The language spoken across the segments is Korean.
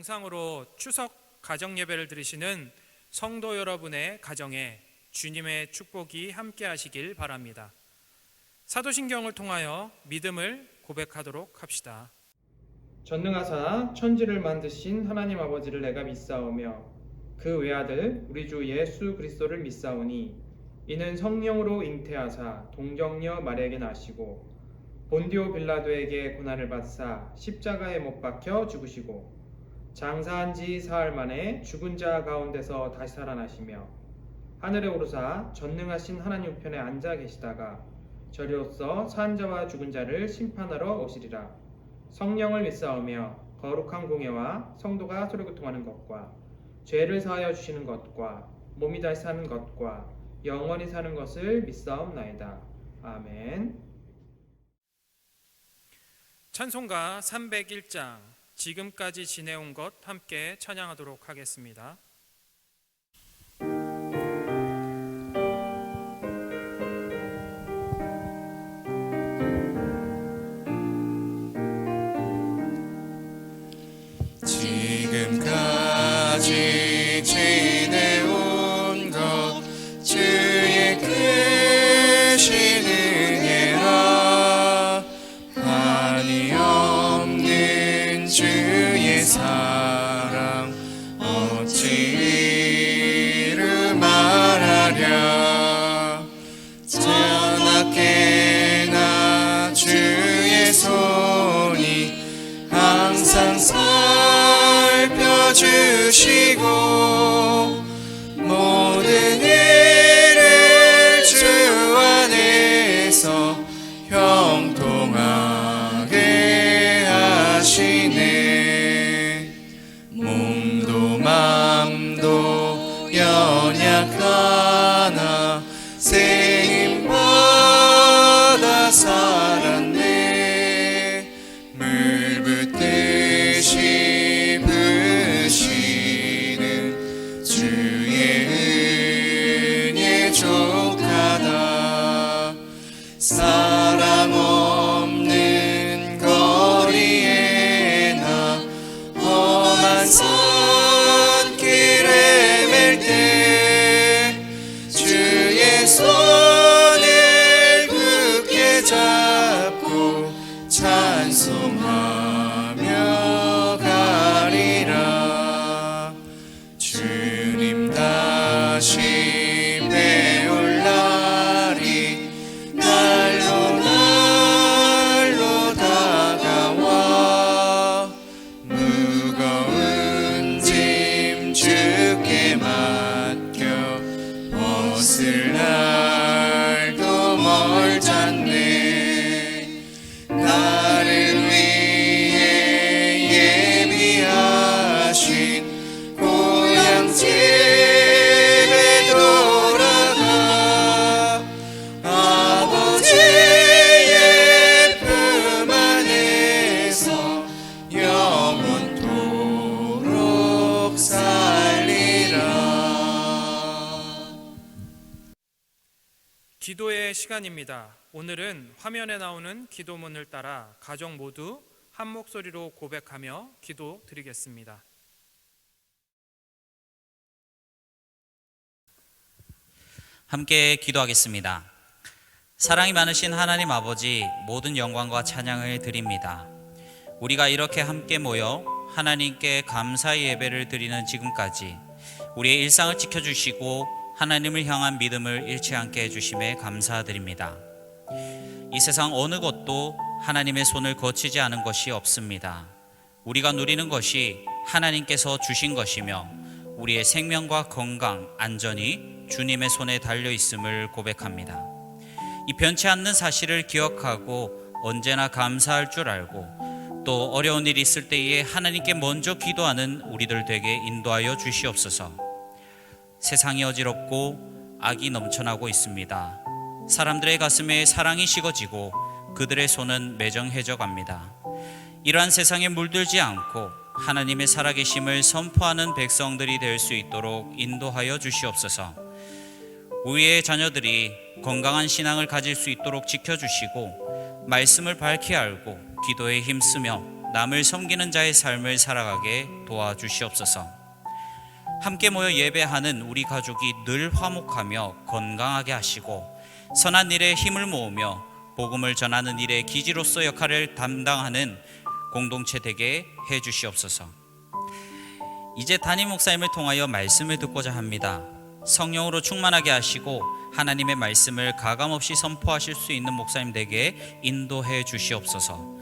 영상으로 추석 가정 예배를 드리시는 성도 여러분의 가정에 주님의 축복이 함께 하시길 바랍니다. 사도신경을 통하여 믿음을 고백하도록 합시다. 전능하사 천지를 만드신 하나님 아버지를 내가 믿사오며 그 외아들 우리 주 예수 그리스도를 믿사오니 이는 성령으로 잉태하사 동정녀 마리아에게 나시고 본디오 빌라도에게 고난을 받사 십자가에 못 박혀 죽으시고 장사한 지 사흘 만에 죽은 자 가운데서 다시 살아나시며 하늘에 오르사 전능하신 하나님 우편에 앉아 계시다가 저리로서 산 자와 죽은 자를 심판하러 오시리라. 성령을 믿사오며 거룩한 공예와 성도가 서로 교통하는 것과 죄를 사하여 주시는 것과 몸이 다시 사는 것과 영원히 사는 것을 믿사옵나이다. 아멘. 찬송가 301장 지금까지 지내온 것 함께 찬양하도록 하겠습니다. 지금까지 지내온 것 주의 크신 은혜라 한이 없는 주의 사랑 어찌 이루 말하랴 전하게나 주의 손이 항상 살펴주시고 모든 일을 주 안에서 형통하게 하시네. 몸도 맘도 연약하나 새 힘받아 살았네. 물 붓듯이 부으시는 주의 은혜 족하다. 사람 없는 거리에 나 험한 산길에 맬 때 주의 손을 굳게 잡고 찬송하며 가리라. 주님 다시 배올 날이 날로 날로 다가와 무거운 짐 주께 맡겨 벗을 날도 멀잖네. 나를 위해 예비하신 고향집에 돌아가 아버지의 품 안에서 영원토록 살리라. 기도의 시간입니다. 오늘은 화면에 나오는 기도문을 따라 가족 모두 한 목소리로 고백하며 기도 드리겠습니다. 함께 기도하겠습니다. 사랑이 많으신 하나님 아버지, 모든 영광과 찬양을 드립니다. 우리가 이렇게 함께 모여 하나님께 감사의 예배를 드리는 지금까지 우리의 일상을 지켜주시고 하나님을 향한 믿음을 잃지 않게 해주심에 감사드립니다. 이 세상 어느 것도 하나님의 손을 거치지 않은 것이 없습니다. 우리가 누리는 것이 하나님께서 주신 것이며 우리의 생명과 건강, 안전이 주님의 손에 달려 있음을 고백합니다. 이 변치 않는 사실을 기억하고 언제나 감사할 줄 알고 또 어려운 일이 있을 때에 하나님께 먼저 기도하는 우리들 되게 인도하여 주시옵소서. 세상이 어지럽고 악이 넘쳐나고 있습니다. 사람들의 가슴에 사랑이 식어지고 그들의 손은 매정해져 갑니다. 이러한 세상에 물들지 않고 하나님의 살아계심을 선포하는 백성들이 될 수 있도록 인도하여 주시옵소서. 우리의 자녀들이 건강한 신앙을 가질 수 있도록 지켜주시고 말씀을 밝히 알고 기도에 힘쓰며 남을 섬기는 자의 삶을 살아가게 도와주시옵소서. 함께 모여 예배하는 우리 가족이 늘 화목하며 건강하게 하시고 선한 일에 힘을 모으며 복음을 전하는 일에 기지로서 역할을 담당하는 공동체 되게 해주시옵소서. 이제 담임 목사님을 통하여 말씀을 듣고자 합니다. 성령으로 충만하게 하시고 하나님의 말씀을 가감없이 선포하실 수 있는 목사님 되게 인도해 주시옵소서.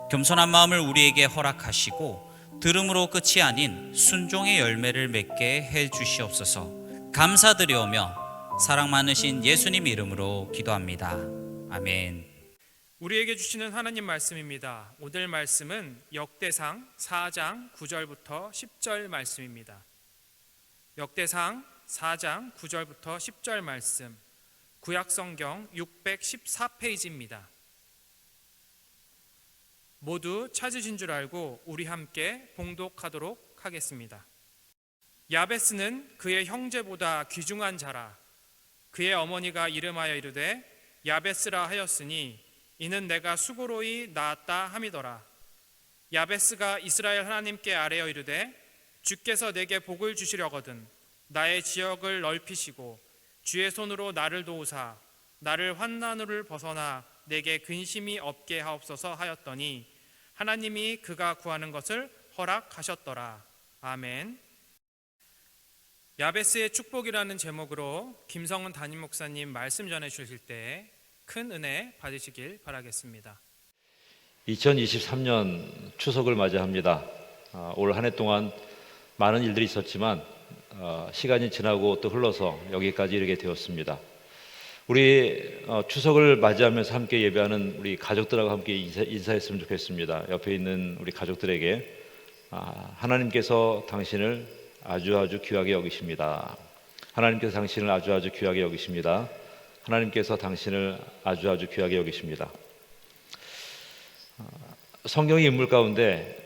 겸손한 마음을 우리에게 허락하시고 들음으로 끝이 아닌 순종의 열매를 맺게 해 주시옵소서. 감사드리오며 사랑 많으신 예수님 이름으로 기도합니다. 아멘. 우리에게 주시는 하나님 말씀입니다. 오늘 말씀은 역대상 4장 9절부터 10절 말씀입니다. 역대상 4장 9절부터 10절 말씀, 구약성경 614페이지입니다. 모두 찾으신 줄 알고 우리 함께 봉독하도록 하겠습니다. 야베스는 그의 형제보다 귀중한 자라. 그의 어머니가 이름하여 이르되 야베스라 하였으니 이는 내가 수고로이 낳았다 함이더라. 야베스가 이스라엘 하나님께 아뢰어 이르되 주께서 내게 복을 주시려거든 나의 지역을 넓히시고 주의 손으로 나를 도우사 나를 환난을 벗어나 내게 근심이 없게 하옵소서 하였더니 하나님이 그가 구하는 것을 허락하셨더라. 아멘. 야베스의 축복이라는 제목으로 김성은 담임 목사님 말씀 전해 주실 때 큰 은혜 받으시길 바라겠습니다. 2023년 추석을 맞이합니다. 올 한 해 동안 많은 일들이 있었지만 시간이 지나고 또 흘러서 여기까지 이르게 되었습니다. 우리 추석을 맞이하면서 함께 예배하는 우리 가족들하고 함께 인사했으면 좋겠습니다. 옆에 있는 우리 가족들에게 하나님께서 당신을 아주 귀하게 여기십니다. 하나님께서 당신을 아주 귀하게 여기십니다. 하나님께서 당신을 아주 귀하게 여기십니다. 성경의 인물 가운데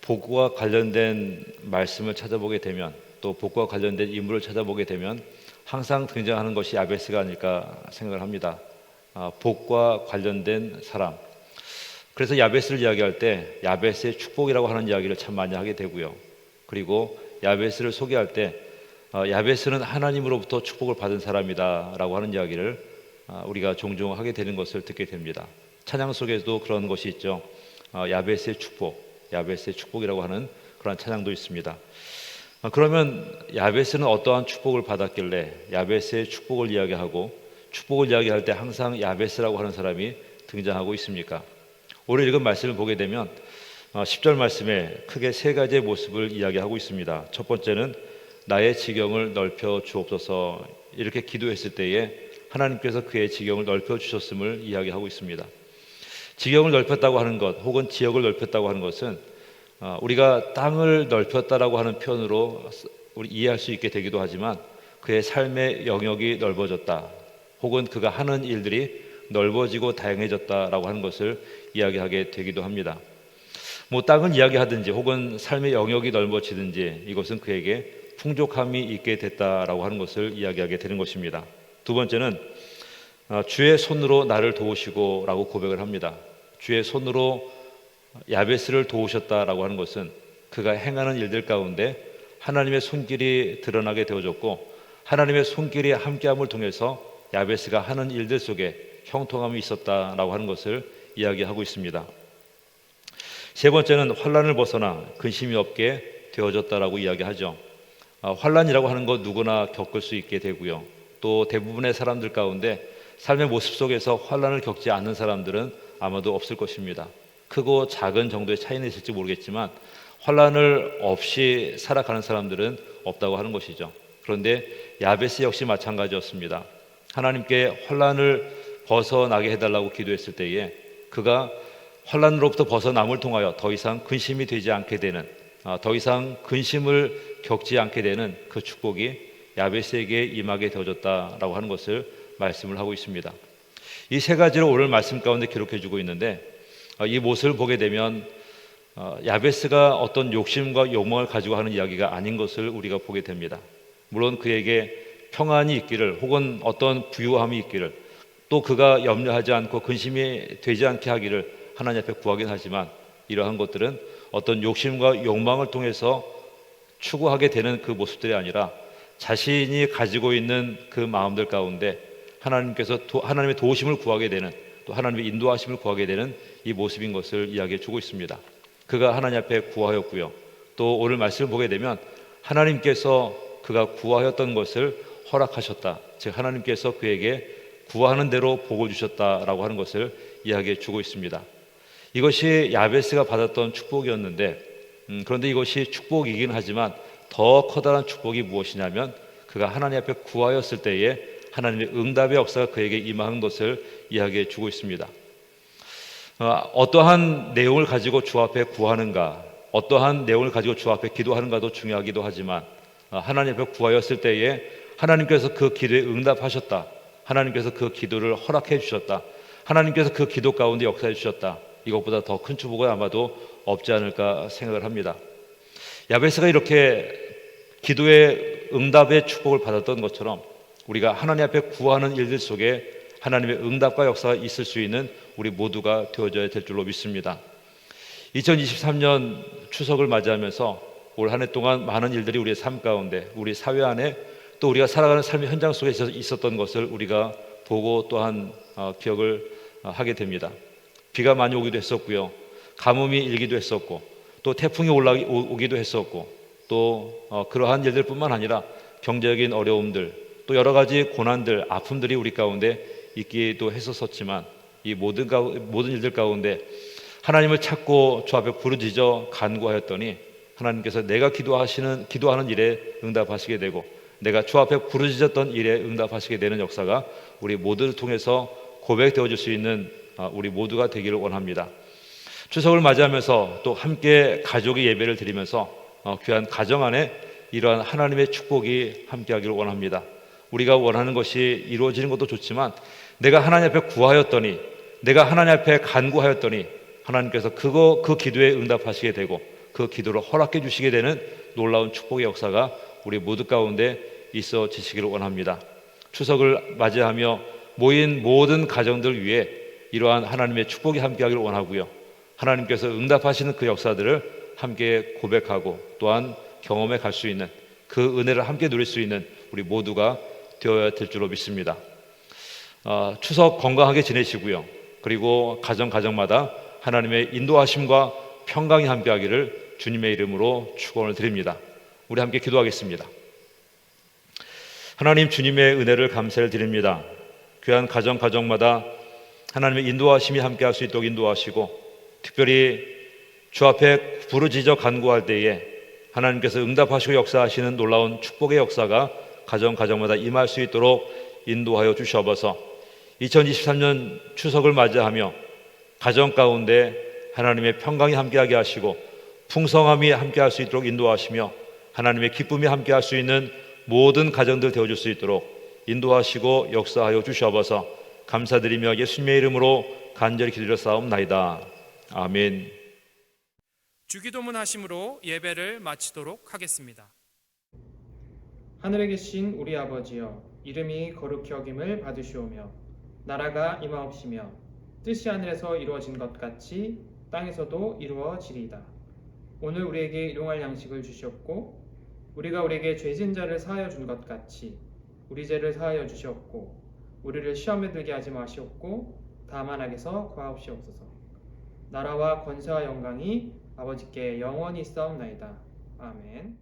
복과 관련된 말씀을 찾아보게 되면 또 복과 관련된 인물을 찾아보게 되면 항상 등장하는 것이 야베스가 아닐까 생각을 합니다. 복과 관련된 사람. 그래서 야베스를 이야기할 때 야베스의 축복이라고 하는 이야기를 참 많이 하게 되고요. 그리고 야베스를 소개할 때 야베스는 하나님으로부터 축복을 받은 사람이다 라고 하는 이야기를 우리가 종종 하게 되는 것을 듣게 됩니다. 찬양 속에도 그런 것이 있죠. 야베스의 축복, 야베스의 축복이라고 하는 그런 찬양도 있습니다. 그러면 야베스는 어떠한 축복을 받았길래 야베스의 축복을 이야기하고 축복을 이야기할 때 항상 야베스라고 하는 사람이 등장하고 있습니까? 오늘 읽은 말씀을 보게 되면 10절 말씀에 크게 세 가지의 모습을 이야기하고 있습니다. 첫 번째는 나의 지경을 넓혀 주옵소서. 이렇게 기도했을 때에 하나님께서 그의 지경을 넓혀 주셨음을 이야기하고 있습니다. 지경을 넓혔다고 하는 것 혹은 지역을 넓혔다고 하는 것은 우리가 땅을 넓혔다라고 하는 표현으로 우리 이해할 수 있게 되기도 하지만 그의 삶의 영역이 넓어졌다 혹은 그가 하는 일들이 넓어지고 다양해졌다라고 하는 것을 이야기하게 되기도 합니다. 땅을 이야기하든지 혹은 삶의 영역이 넓어지든지 이것은 그에게 풍족함이 있게 됐다라고 하는 것을 이야기하게 되는 것입니다. 두 번째는 주의 손으로 나를 도우시고 라고 고백을 합니다. 주의 손으로 야베스를 도우셨다라고 하는 것은 그가 행하는 일들 가운데 하나님의 손길이 드러나게 되어졌고 하나님의 손길이 함께함을 통해서 야베스가 하는 일들 속에 형통함이 있었다라고 하는 것을 이야기하고 있습니다. 세 번째는 환난을 벗어나 근심이 없게 되어졌다라고 이야기하죠. 환난이라고 하는 것 누구나 겪을 수 있게 되고요. 또 대부분의 사람들 가운데 삶의 모습 속에서 환난을 겪지 않는 사람들은 아마도 없을 것입니다. 크고 작은 정도의 차이는 있을지 모르겠지만 환난을 없이 살아가는 사람들은 없다고 하는 것이죠. 그런데 야베스 역시 마찬가지였습니다. 하나님께 환난을 벗어나게 해달라고 기도했을 때에 그가 환난으로부터 벗어남을 통하여 더 이상 근심이 되지 않게 되는 더 이상 근심을 겪지 않게 되는 그 축복이 야베스에게 임하게 되어졌다라고 하는 것을 말씀을 하고 있습니다. 이 세 가지를 오늘 말씀 가운데 기록해 주고 있는데 이 모습을 보게 되면 야베스가 어떤 욕심과 욕망을 가지고 하는 이야기가 아닌 것을 우리가 보게 됩니다. 물론 그에게 평안이 있기를 혹은 어떤 부유함이 있기를 또 그가 염려하지 않고 근심이 되지 않게 하기를 하나님 앞에 구하긴 하지만 이러한 것들은 어떤 욕심과 욕망을 통해서 추구하게 되는 그 모습들이 아니라 자신이 가지고 있는 그 마음들 가운데 하나님의 도우심을 구하게 되는, 또 하나님의 인도하심을 구하게 되는 이 모습인 것을 이야기해 주고 있습니다. 그가 하나님 앞에 구하였고요. 또 오늘 말씀을 보게 되면 하나님께서 그가 구하였던 것을 허락하셨다. 즉 하나님께서 그에게 구하는 대로 복을 주셨다라고 하는 것을 이야기해 주고 있습니다. 이것이 야베스가 받았던 축복이었는데 그런데 이것이 축복이긴 하지만 더 커다란 축복이 무엇이냐면 그가 하나님 앞에 구하였을 때에 하나님의 응답의 역사가 그에게 임하는 것을 이야기해 주고 있습니다. 어떠한 내용을 가지고 주 앞에 구하는가, 어떠한 내용을 가지고 주 앞에 기도하는가도 중요하기도 하지만 하나님 앞에 구하였을 때에 하나님께서 그 기도에 응답하셨다, 하나님께서 그 기도를 허락해 주셨다, 하나님께서 그 기도 가운데 역사해 주셨다, 이것보다 더 큰 축복은 아마도 없지 않을까 생각을 합니다. 야베스가 이렇게 기도의 응답의 축복을 받았던 것처럼 우리가 하나님 앞에 구하는 일들 속에 하나님의 응답과 역사가 있을 수 있는 우리 모두가 되어져야 될 줄로 믿습니다. 2023년 추석을 맞이하면서 올 한 해 동안 많은 일들이 우리의 삶 가운데, 우리 사회 안에, 또 우리가 살아가는 삶의 현장 속에 있었던 것을 우리가 보고 또한 기억을 하게 됩니다. 비가 많이 오기도 했었고요, 가뭄이 일기도 했었고, 또 태풍이 오기도 했었고, 또 그러한 일들뿐만 아니라 경제적인 어려움들, 또 여러 가지 고난들, 아픔들이 우리 가운데 있기도 했었지만 이 모든 일들 가운데 하나님을 찾고 주 앞에 부르짖어 간구하였더니 하나님께서 내가 기도하는 일에 응답하시게 되고, 내가 주 앞에 부르짖었던 일에 응답하시게 되는 역사가 우리 모두를 통해서 고백되어질 수 있는 우리 모두가 되기를 원합니다. 추석을 맞이하면서 또 함께 가족의 예배를 드리면서 귀한 가정 안에 이러한 하나님의 축복이 함께하기를 원합니다. 우리가 원하는 것이 이루어지는 것도 좋지만 내가 하나님 앞에 구하였더니, 내가 하나님 앞에 간구하였더니 하나님께서 그 기도에 응답하시게 되고 그 기도를 허락해 주시게 되는 놀라운 축복의 역사가 우리 모두 가운데 있어지시기를 원합니다. 추석을 맞이하며 모인 모든 가정들 위해 이러한 하나님의 축복이 함께하기를 원하고요, 하나님께서 응답하시는 그 역사들을 함께 고백하고 또한 경험해 갈 수 있는 그 은혜를 함께 누릴 수 있는 우리 모두가 되어야 될 줄로 믿습니다. 추석 건강하게 지내시고요, 그리고 가정마다 하나님의 인도하심과 평강이 함께하기를 주님의 이름으로 축원을 드립니다. 우리 함께 기도하겠습니다. 하나님, 주님의 은혜를 감사를 드립니다. 귀한 가정마다 하나님의 인도하심이 함께할 수 있도록 인도하시고, 특별히 주 앞에 부르짖어 간구할 때에 하나님께서 응답하시고 역사하시는 놀라운 축복의 역사가 가정마다 임할 수 있도록 인도하여 주시옵소서. 2023년 추석을 맞이하며 가정 가운데 하나님의 평강이 함께하게 하시고 풍성함이 함께할 수 있도록 인도하시며 하나님의 기쁨이 함께할 수 있는 모든 가정들 되어줄 수 있도록 인도하시고 역사하여 주시옵소서. 감사드리며 예수님의 이름으로 간절히 기도드렸사옵나이다. 아멘. 주기도문 하심으로 예배를 마치도록 하겠습니다. 하늘에 계신 우리 아버지여, 이름이 거룩히 여김을 받으시오며 나라가 임하옵시며 뜻이 하늘에서 이루어진 것 같이 땅에서도 이루어지리이다. 오늘 우리에게 일용할 양식을 주시옵고 우리가 우리에게 죄진 자를 사하여 준 것 같이 우리 죄를 사하여 주시옵고 우리를 시험에 들게 하지 마시옵고 다만 악에서 구하옵시옵소서. 나라와 권세와 영광이 아버지께 영원히 있사옵나이다. 아멘.